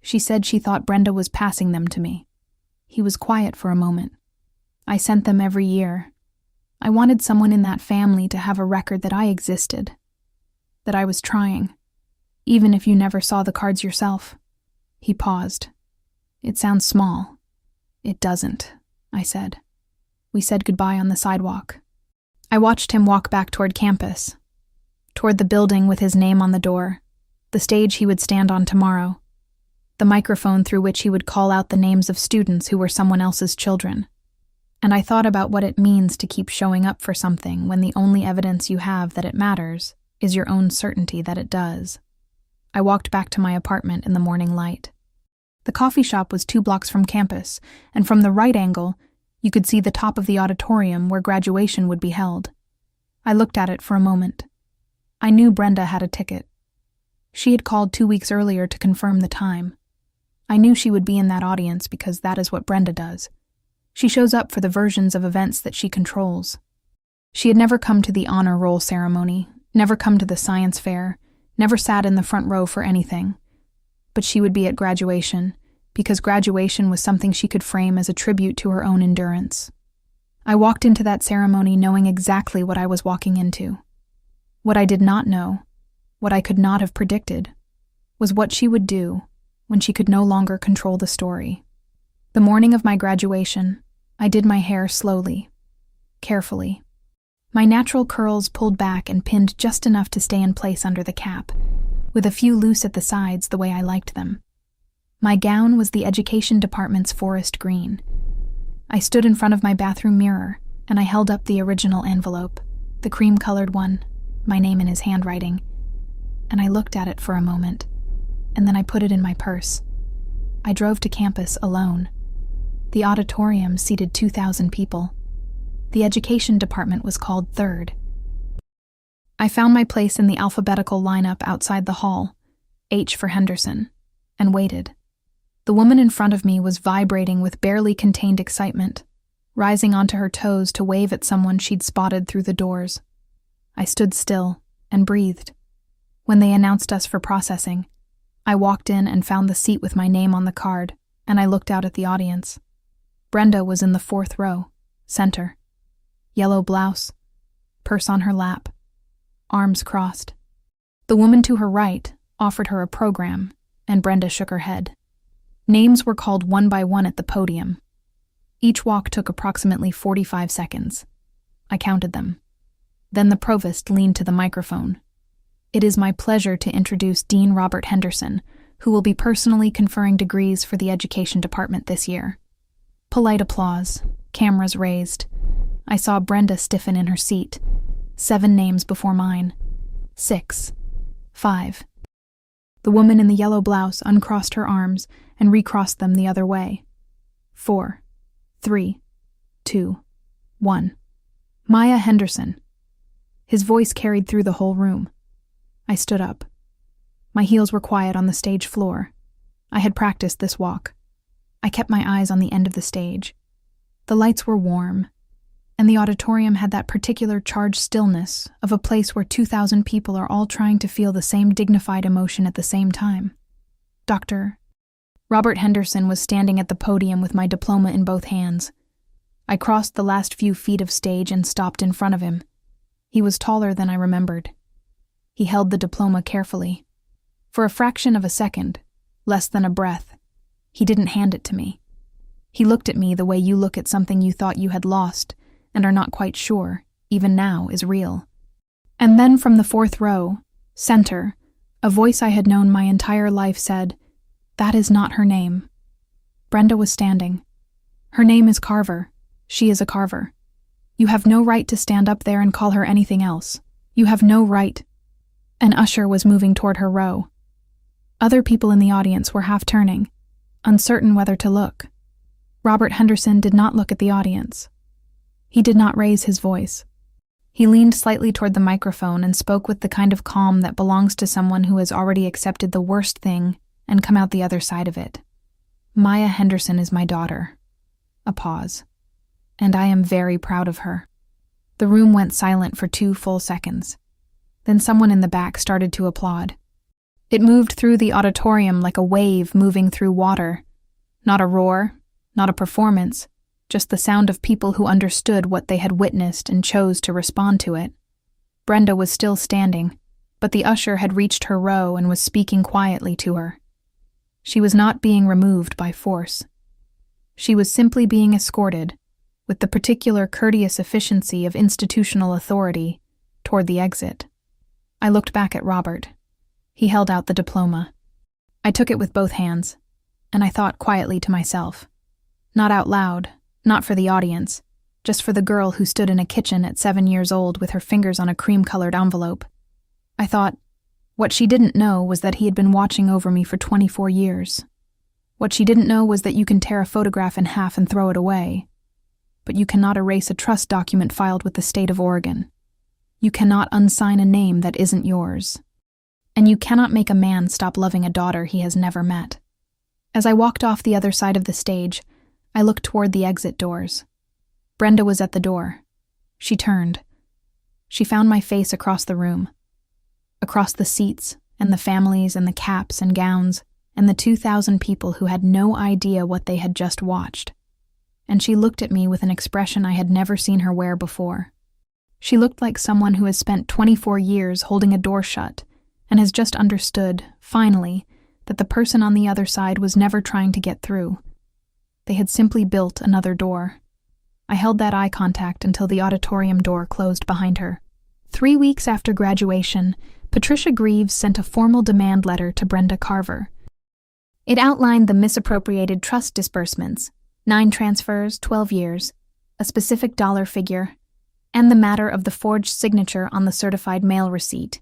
She said she thought Brenda was passing them to me." He was quiet for a moment. "I sent them every year. I wanted someone in that family to have a record that I existed, that I was trying, even if you never saw the cards yourself." He paused. "It sounds small." "It doesn't," I said. We said goodbye on the sidewalk. I watched him walk back toward campus, toward the building with his name on the door, the stage he would stand on tomorrow, the microphone through which he would call out the names of students who were someone else's children. And I thought about what it means to keep showing up for something when the only evidence you have that it matters is your own certainty that it does. I walked back to my apartment in the morning light. The coffee shop was 2 blocks from campus, and from the right angle, you could see the top of the auditorium where graduation would be held. I looked at it for a moment. I knew Brenda had a ticket. She had called 2 weeks earlier to confirm the time. I knew she would be in that audience because that is what Brenda does. She shows up for the versions of events that she controls. She had never come to the honor roll ceremony, never come to the science fair, never sat in the front row for anything. But she would be at graduation, because graduation was something she could frame as a tribute to her own endurance. I walked into that ceremony knowing exactly what I was walking into. What I did not know, what I could not have predicted, was what she would do when she could no longer control the story. The morning of my graduation, I did my hair slowly, carefully. My natural curls pulled back and pinned just enough to stay in place under the cap, with a few loose at the sides the way I liked them. My gown was the education department's forest green. I stood in front of my bathroom mirror, and I held up the original envelope, the cream-colored one, my name in his handwriting, and I looked at it for a moment, and then I put it in my purse. I drove to campus alone. The auditorium seated 2,000 people. The education department was called third. I found my place in the alphabetical lineup outside the hall, H for Henderson, and waited. The woman in front of me was vibrating with barely contained excitement, rising onto her toes to wave at someone she'd spotted through the doors. I stood still and breathed. When they announced us for processing, I walked in and found the seat with my name on the card, and I looked out at the audience. Brenda was in the 4th row, center. Yellow blouse, purse on her lap, arms crossed. The woman to her right offered her a program, and Brenda shook her head. Names were called one by one at the podium. Each walk took approximately 45 seconds. I counted them. Then the provost leaned to the microphone. "It is my pleasure to introduce Dean Robert Henderson, who will be personally conferring degrees for the education department this year." Polite applause, cameras raised. I saw Brenda stiffen in her seat. 7 names before mine. 6. 5. The woman in the yellow blouse uncrossed her arms and recrossed them the other way. 4. 3. 2. 1. Maya Henderson. His voice carried through the whole room. I stood up. My heels were quiet on the stage floor. I had practiced this walk. I kept my eyes on the end of the stage. The lights were warm, and the auditorium had that particular charged stillness of a place where 2,000 people are all trying to feel the same dignified emotion at the same time. Dr. Robert Henderson was standing at the podium with my diploma in both hands. I crossed the last few feet of stage and stopped in front of him. He was taller than I remembered. He held the diploma carefully. For a fraction of a second, less than a breath, he didn't hand it to me. He looked at me the way you look at something you thought you had lost and are not quite sure, even now, is real. And then from the 4th row, center, a voice I had known my entire life said, "That is not her name." Brenda was standing. "Her name is Carver. She is a Carver. You have no right to stand up there and call her anything else. You have no right." An usher was moving toward her row. Other people in the audience were half turning, uncertain whether to look. Robert Henderson did not look at the audience. He did not raise his voice. He leaned slightly toward the microphone and spoke with the kind of calm that belongs to someone who has already accepted the worst thing and come out the other side of it. "Maya Henderson is my daughter." A pause. "And I am very proud of her." The room went silent for 2 full seconds. Then someone in the back started to applaud. It moved through the auditorium like a wave moving through water. Not a roar, not a performance, just the sound of people who understood what they had witnessed and chose to respond to it. Brenda was still standing, but the usher had reached her row and was speaking quietly to her. She was not being removed by force. She was simply being escorted, with the particular courteous efficiency of institutional authority, toward the exit. I looked back at Robert. He held out the diploma. I took it with both hands, and I thought quietly to myself. Not out loud, not for the audience, just for the girl who stood in a kitchen at 7 years old with her fingers on a cream-colored envelope. I thought, what she didn't know was that he had been watching over me for 24 years. What she didn't know was that you can tear a photograph in half and throw it away, but you cannot erase a trust document filed with the state of Oregon. You cannot unsign a name that isn't yours. And you cannot make a man stop loving a daughter he has never met. As I walked off the other side of the stage, I looked toward the exit doors. Brenda was at the door. She turned. She found my face across the room. Across the seats, and the families, and the caps and gowns, and the 2,000 people who had no idea what they had just watched. And she looked at me with an expression I had never seen her wear before. She looked like someone who has spent 24 years holding a door shut, and has just understood, finally, that the person on the other side was never trying to get through. They had simply built another door. I held that eye contact until the auditorium door closed behind her. 3 weeks after graduation, Patricia Greaves sent a formal demand letter to Brenda Carver. It outlined the misappropriated trust disbursements, 9 transfers, 12 years, a specific dollar figure, and the matter of the forged signature on the certified mail receipt.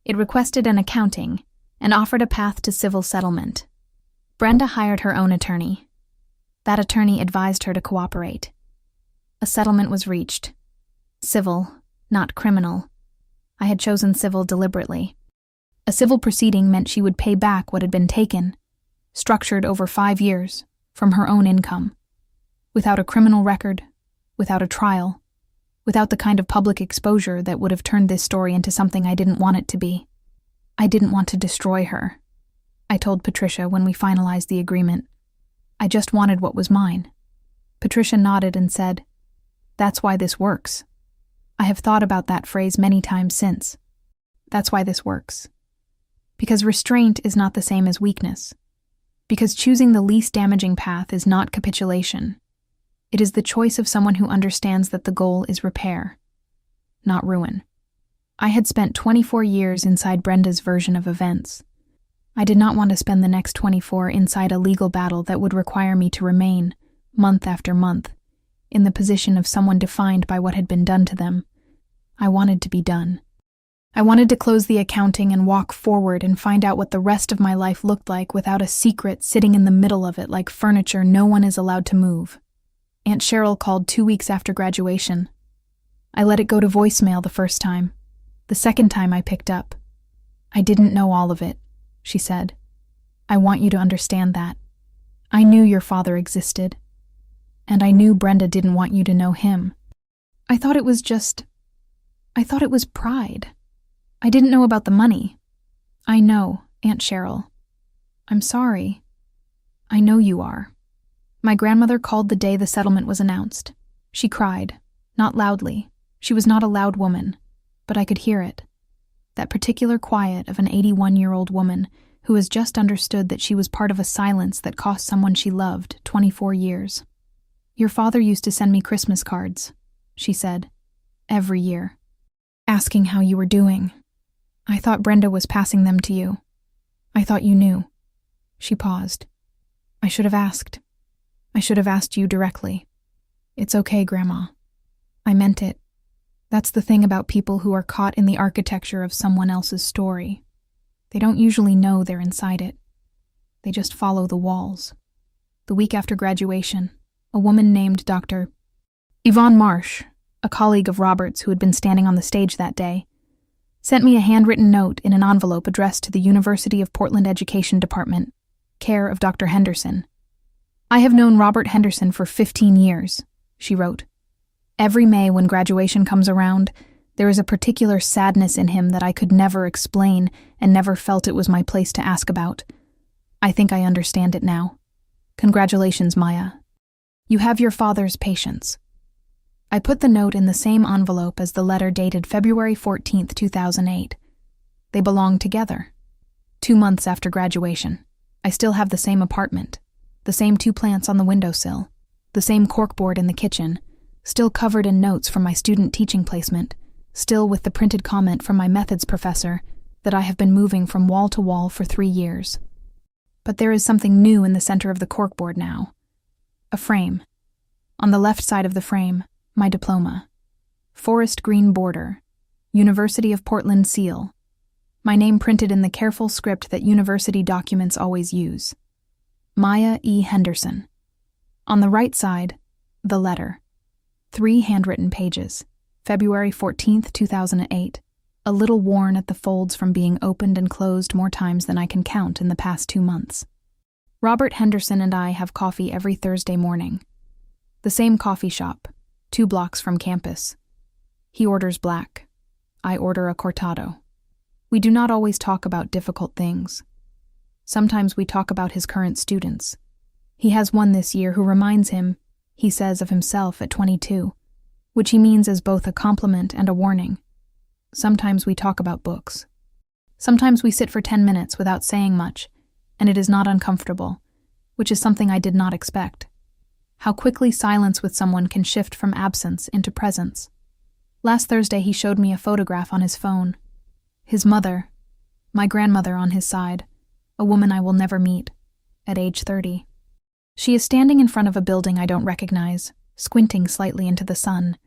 It requested an accounting and offered a path to civil settlement. Brenda hired her own attorney. That attorney advised her to cooperate. A settlement was reached. Civil, not criminal. I had chosen civil deliberately. A civil proceeding meant she would pay back what had been taken, structured over 5 years, from her own income. Without a criminal record, without a trial, without the kind of public exposure that would have turned this story into something I didn't want it to be. I didn't want to destroy her, I told Patricia when we finalized the agreement. I just wanted what was mine. Patricia nodded and said, "That's why this works." I have thought about that phrase many times since. That's why this works. Because restraint is not the same as weakness. Because choosing the least damaging path is not capitulation. It is the choice of someone who understands that the goal is repair, not ruin. I had spent 24 years inside Brenda's version of events. I did not want to spend the next 24 inside a legal battle that would require me to remain, month after month, in the position of someone defined by what had been done to them. I wanted to be done. I wanted to close the accounting and walk forward and find out what the rest of my life looked like without a secret sitting in the middle of it like furniture no one is allowed to move. Aunt Cheryl called 2 weeks after graduation. I let it go to voicemail the first time. The second time I picked up. "I didn't know all of it," she said. "I want you to understand that. I knew your father existed. And I knew Brenda didn't want you to know him. I thought it was pride. I didn't know about the money. I know, Aunt Cheryl. I'm sorry. I know you are." My grandmother called the day the settlement was announced. She cried, not loudly. She was not a loud woman, but I could hear it. That particular quiet of an 81-year-old woman who has just understood that she was part of a silence that cost someone she loved 24 years. "Your father used to send me Christmas cards," she said, "every year, asking how you were doing. I thought Brenda was passing them to you. I thought you knew." She paused. "I should have asked. I should have asked you directly." "It's okay, Grandma. I meant it. That's the thing about people who are caught in the architecture of someone else's story. They don't usually know they're inside it. They just follow the walls." The week after graduation, a woman named Dr. Yvonne Marsh, a colleague of Robert's who had been standing on the stage that day, sent me a handwritten note in an envelope addressed to the University of Portland Education Department, care of Dr. Henderson. "I have known Robert Henderson for 15 years, she wrote. "Every May when graduation comes around, there is a particular sadness in him that I could never explain and never felt it was my place to ask about. I think I understand it now. Congratulations, Maya. You have your father's patience." I put the note in the same envelope as the letter dated February 14th, 2008. They belong together. 2 months after graduation, I still have the same apartment, the same 2 plants on the windowsill, the same corkboard in the kitchen, still covered in notes from my student teaching placement, still with the printed comment from my methods professor that I have been moving from wall to wall for 3 years. But there is something new in the center of the corkboard now. A frame. On the left side of the frame, my diploma. Forest green border. University of Portland seal. My name printed in the careful script that university documents always use. Maya E. Henderson. On the right side, the letter. 3 handwritten pages. February 14th, 2008. A little worn at the folds from being opened and closed more times than I can count in the past 2 months. Robert Henderson and I have coffee every Thursday morning. The same coffee shop, 2 blocks from campus. He orders black. I order a cortado. We do not always talk about difficult things. Sometimes we talk about his current students. He has one this year who reminds him, he says of himself at 22, which he means as both a compliment and a warning. Sometimes we talk about books. Sometimes we sit for 10 minutes without saying much, and it is not uncomfortable, which is something I did not expect. How quickly silence with someone can shift from absence into presence. Last Thursday, he showed me a photograph on his phone. His mother, my grandmother on his side, a woman I will never meet, at age 30. She is standing in front of a building I don't recognize, squinting slightly into the sun,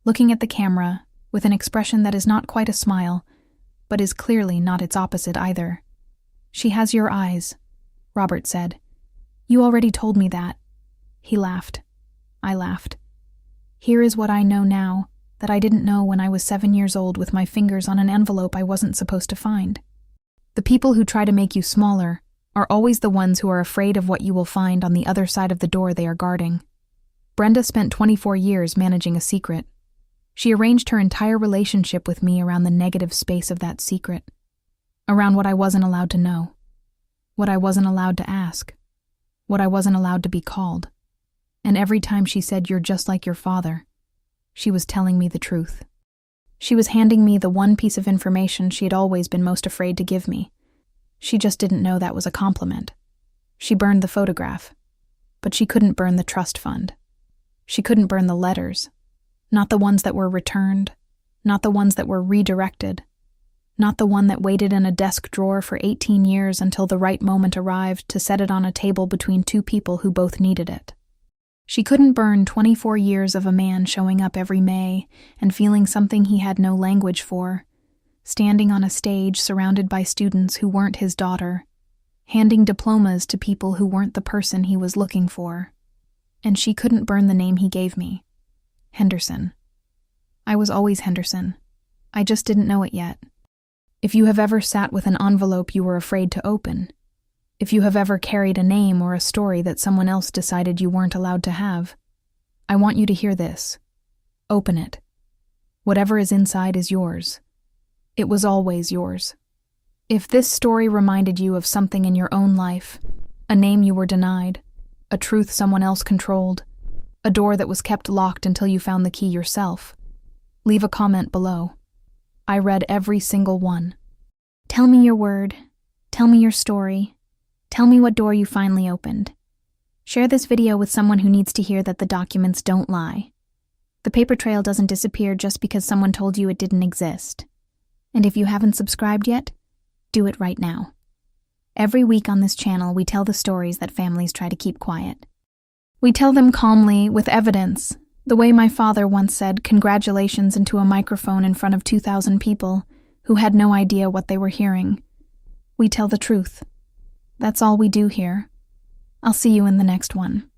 looking at the camera with an expression that is not quite a smile, but is clearly not its opposite either. "She has your eyes," Robert said. "You already told me that." He laughed. I laughed. "Here is what I know now that I didn't know when I was 7 years old with my fingers on an envelope I wasn't supposed to find. The people who try to make you smaller are always the ones who are afraid of what you will find on the other side of the door they are guarding." Brenda spent 24 years managing a secret. She arranged her entire relationship with me around the negative space of that secret, around what I wasn't allowed to know, what I wasn't allowed to ask, what I wasn't allowed to be called. And every time she said, "You're just like your father," she was telling me the truth. She was handing me the one piece of information she had always been most afraid to give me. She just didn't know that was a compliment. She burned the photograph, but she couldn't burn the trust fund. She couldn't burn the letters, not the ones that were returned, not the ones that were redirected, not the one that waited in a desk drawer for 18 years until the right moment arrived to set it on a table between two people who both needed it. She couldn't burn 24 years of a man showing up every May and feeling something he had no language for, standing on a stage surrounded by students who weren't his daughter, handing diplomas to people who weren't the person he was looking for. And she couldn't burn the name he gave me, Henderson. I was always Henderson. I just didn't know it yet. If you have ever sat with an envelope you were afraid to open, if you have ever carried a name or a story that someone else decided you weren't allowed to have, I want you to hear this. Open it. Whatever is inside is yours. It was always yours. If this story reminded you of something in your own life, a name you were denied, a truth someone else controlled, a door that was kept locked until you found the key yourself, leave a comment below. I read every single one. Tell me your word. Tell me your story. Tell me what door you finally opened. Share this video with someone who needs to hear that the documents don't lie. The paper trail doesn't disappear just because someone told you it didn't exist. And if you haven't subscribed yet, do it right now. Every week on this channel, we tell the stories that families try to keep quiet. We tell them calmly, with evidence, the way my father once said congratulations into a microphone in front of 2,000 people who had no idea what they were hearing. We tell the truth. That's all we do here. I'll see you in the next one.